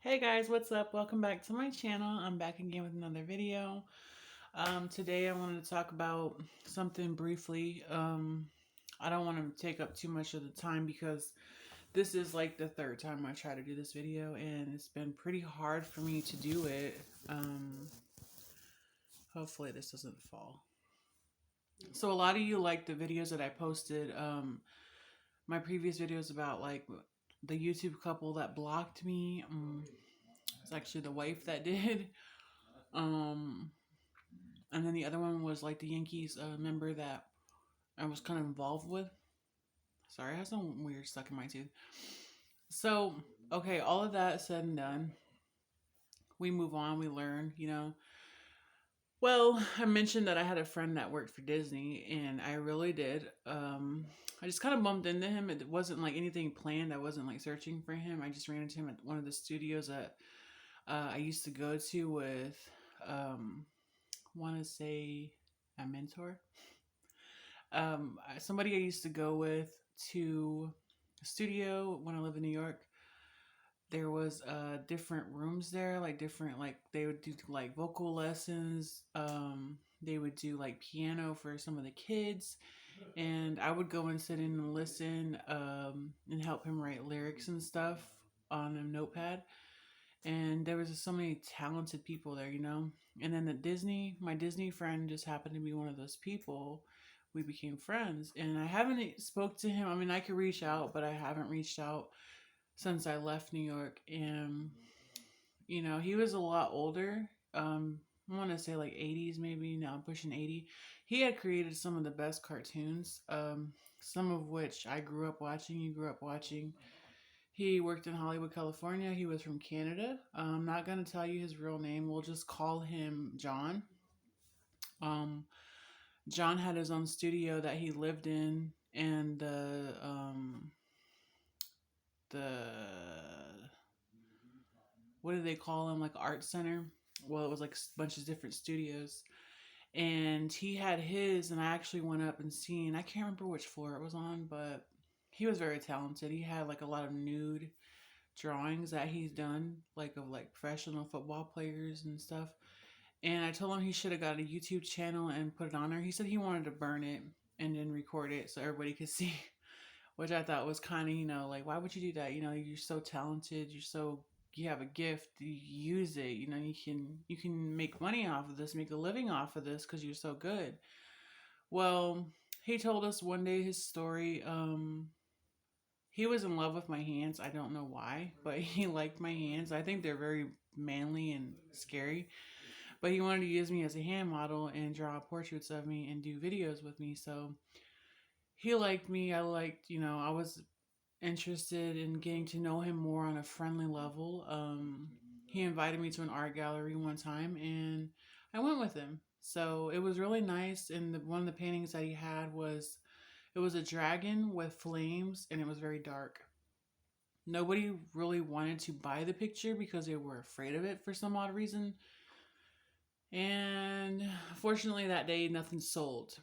Hey guys, what's up? Welcome back to my channel. I'm back again with another video. Today I wanted to talk about something briefly. I don't want to take up too much of the time because this is like the third time I try to do this video and it's been pretty hard for me to do it. Hopefully this doesn't fall. So a lot of you like the videos that I posted, my previous videos about like the YouTube couple that blocked me. It's actually the wife that did. Um, and then the other one was like the Yankees member that I was kind of involved with. Sorry, I have some weird stuck in my tooth. So, okay, all of that said and done, we move on, we learn. Well, I mentioned that I had a friend that worked for Disney, and I really did. I just kind of bumped into him. It wasn't like anything planned. I wasn't like searching for him. I just ran into him at one of the studios that I used to go to with, want to say, a mentor. Somebody I used to go with to a studio when I lived in New York. There was different rooms there, like different, like they would do like vocal lessons. They would do like piano for some of the kids, and I would go and sit in and listen, and help him write lyrics and stuff on a notepad. And there was just so many talented people there. And then my Disney friend just happened to be one of those people. We became friends, and I haven't spoke to him. I mean, I could reach out, but I haven't reached out since I left New York. And he was a lot older. I want to say like 80s, maybe now pushing 80. He had created some of the best cartoons, some of which I grew up watching. You grew up watching. He worked in Hollywood, California. He was from Canada. I'm not going to tell you his real name. We'll just call him John. Um, John had his own studio that he lived in, and the what do they call him? Like art center. Well, it was like a bunch of different studios, and he had his. And I actually went up and seen. I can't remember which floor it was on, but he was very talented. He had like a lot of nude drawings that he's done, like of like professional football players and stuff. And I told him he should have got a YouTube channel and put it on there. He said he wanted to burn it and then record it so everybody could see, which I thought was kind of, like, why would you do that? You're so talented. You have a gift. You use it. You can make money off of this, make a living off of this because you're so good. Well, he told us one day his story. He was in love with my hands. I don't know why, but he liked my hands. I think they're very manly and scary. But he wanted to use me as a hand model and draw portraits of me and do videos with me. So he liked me. I was interested in getting to know him more on a friendly level. He invited me to an art gallery one time, and I went with him. So it was really nice. And one of the paintings that he had was, it was a dragon with flames, and it was very dark. Nobody really wanted to buy the picture because they were afraid of it for some odd reason. And fortunately, that day, nothing sold.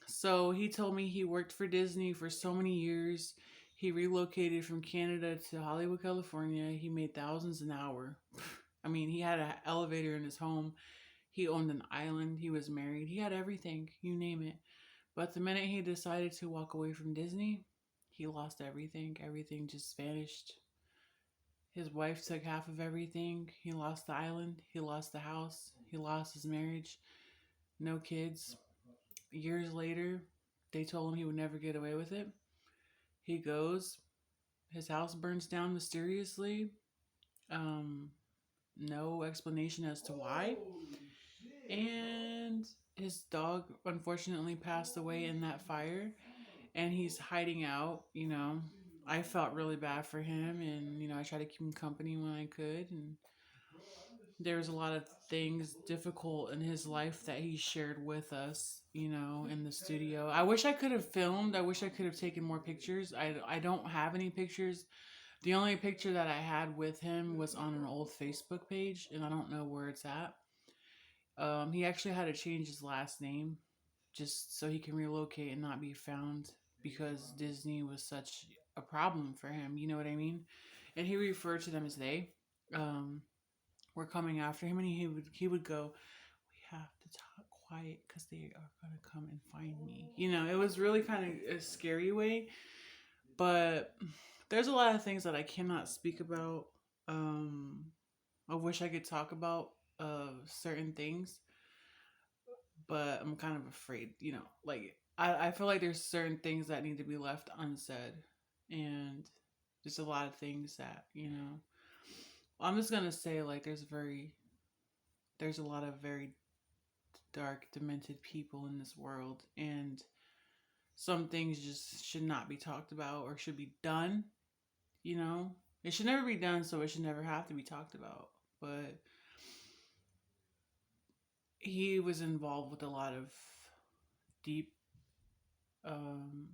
So he told me he worked for Disney for so many years. He relocated from Canada to Hollywood, California. He made thousands an hour. I mean, he had an elevator in his home. He owned an island. He was married. He had everything, you name it. But the minute he decided to walk away from Disney, he lost everything. Everything just vanished. His wife took half of everything. He lost the island. He lost the house. He lost his marriage. No kids. Years later, they told him he would never get away with it. He goes. His house burns down mysteriously. Um, no explanation as to why. And his dog unfortunately passed away in that fire. And he's hiding out. I felt really bad for him, and I tried to keep him company when I could. And there was a lot of things difficult in his life that he shared with us, in the studio. I wish I could have filmed. I wish I could have taken more pictures. I don't have any pictures. The only picture that I had with him was on an old Facebook page, and I don't know where it's at. He actually had to change his last name just so he can relocate and not be found because Disney was such a problem for him. You know what I mean? And he referred to them as they. um, were coming after him, and he would go, "We have to talk quiet because they are gonna come and find me." It was really kind of a scary way, but there's a lot of things that I cannot speak about. Um, I wish I could talk about certain things, but I'm kind of afraid. Like I feel like there's certain things that need to be left unsaid, and there's a lot of things that I'm just gonna say, like, there's a lot of very dark, demented people in this world, and some things just should not be talked about or should be done. You know, it should never be done, so it should never have to be talked about. But he was involved with a lot of deep um,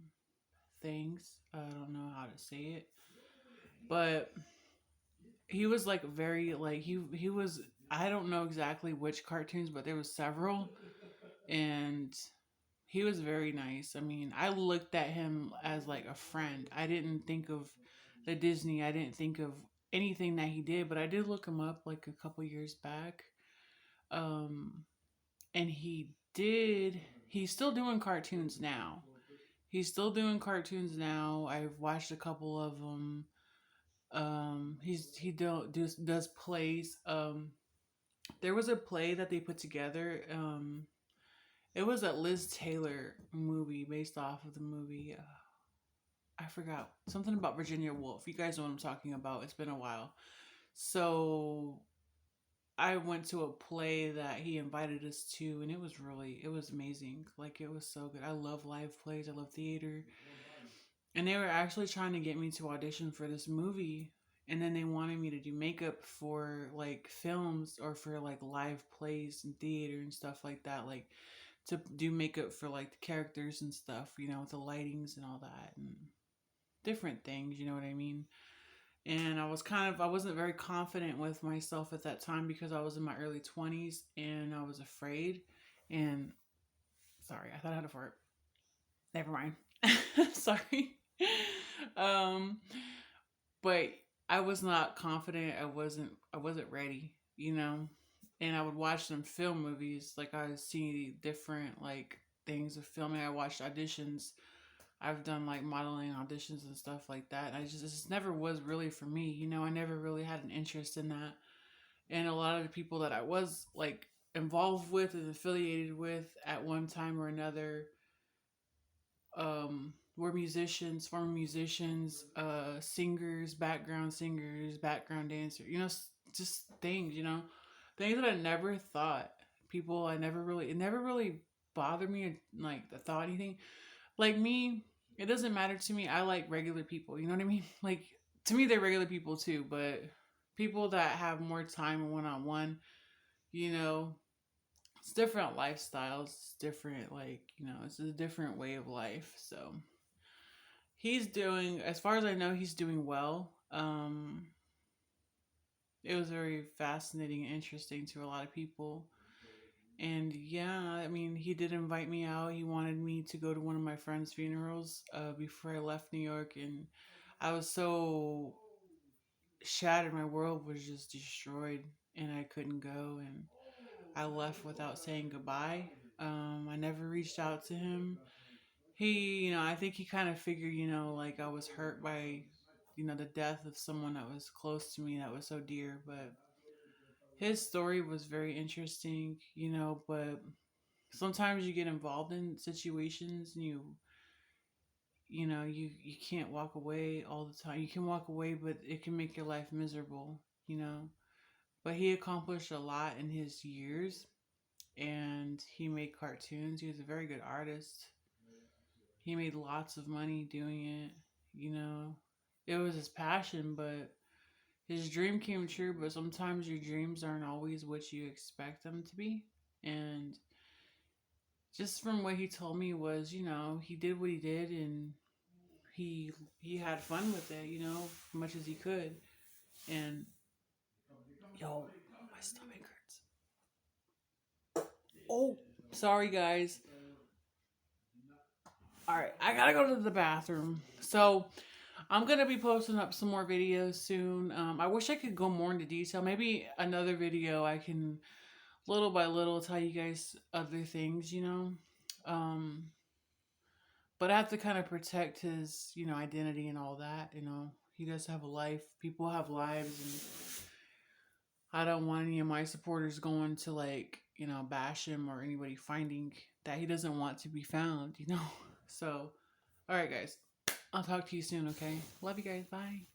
things. I don't know how to say it, but he was like very like he was. I don't know exactly which cartoons, but there was several, and he was very nice. I mean, I looked at him as like a friend. I didn't think of the Disney. I didn't think of anything that he did, but I did look him up like a couple years back. Um, and he's still doing cartoons now. He's still doing cartoons now. I've watched a couple of them. He don't does plays. There was a play that they put together. It was a Liz Taylor movie based off of the movie. I forgot something about Virginia Woolf. You guys know what I'm talking about. It's been a while. So I went to a play that he invited us to, and it was amazing. Like, it was so good. I love live plays. I love theater. And they were actually trying to get me to audition for this movie. And then they wanted me to do makeup for like films or for like live plays and theater and stuff like that. Like, to do makeup for like the characters and stuff, with the lightings and all that and different things, you know what I mean? And I wasn't very confident with myself at that time because I was in my early 20s and I was afraid. And sorry, I thought I had a fart. Never mind. Sorry. um, but I was not confident. I wasn't ready, And I would watch them film movies, like I see different like things of filming. I watched auditions. I've done like modeling auditions and stuff like that. And it just never was really for me. I never really had an interest in that. And a lot of the people that I was like involved with and affiliated with at one time or another were musicians, former musicians, singers, background dancers, just things, things that I never thought. People it never really bothered me, like the thought anything. Like me, it doesn't matter to me. I like regular people, you know what I mean? Like, to me, they're regular people too, but people that have more time one on one, you know, it's different lifestyles, it's different, like, it's a different way of life. So he's doing, as far as I know, he's doing well. It was very fascinating and interesting to a lot of people. And yeah, I mean, he did invite me out. He wanted me to go to one of my friends' funerals before I left New York. And I was so shattered. My world was just destroyed, and I couldn't go. And I left without saying goodbye. I never reached out to him. I think he kind of figured, like I was hurt by, the death of someone that was close to me that was so dear. But his story was very interesting, but sometimes you get involved in situations and you can't walk away all the time. You can walk away, but it can make your life miserable, but he accomplished a lot in his years, and he made cartoons. He was a very good artist. He made lots of money doing it. It was his passion, but his dream came true. But sometimes your dreams aren't always what you expect them to be. And just from what he told me was, he did what he did, and he he had fun with it, as much as he could. And yo, my stomach hurts. Oh, sorry guys. All right, I gotta go to the bathroom. So I'm gonna be posting up some more videos soon. I wish I could go more into detail. Maybe another video I can little by little tell you guys other things, Um, but I have to kind of protect his, identity and all that. He does have a life. People have lives, and I don't want any of my supporters going to like, bash him or anybody finding that he doesn't want to be found. So, all right, guys. I'll talk to you soon, okay? Love you guys. Bye.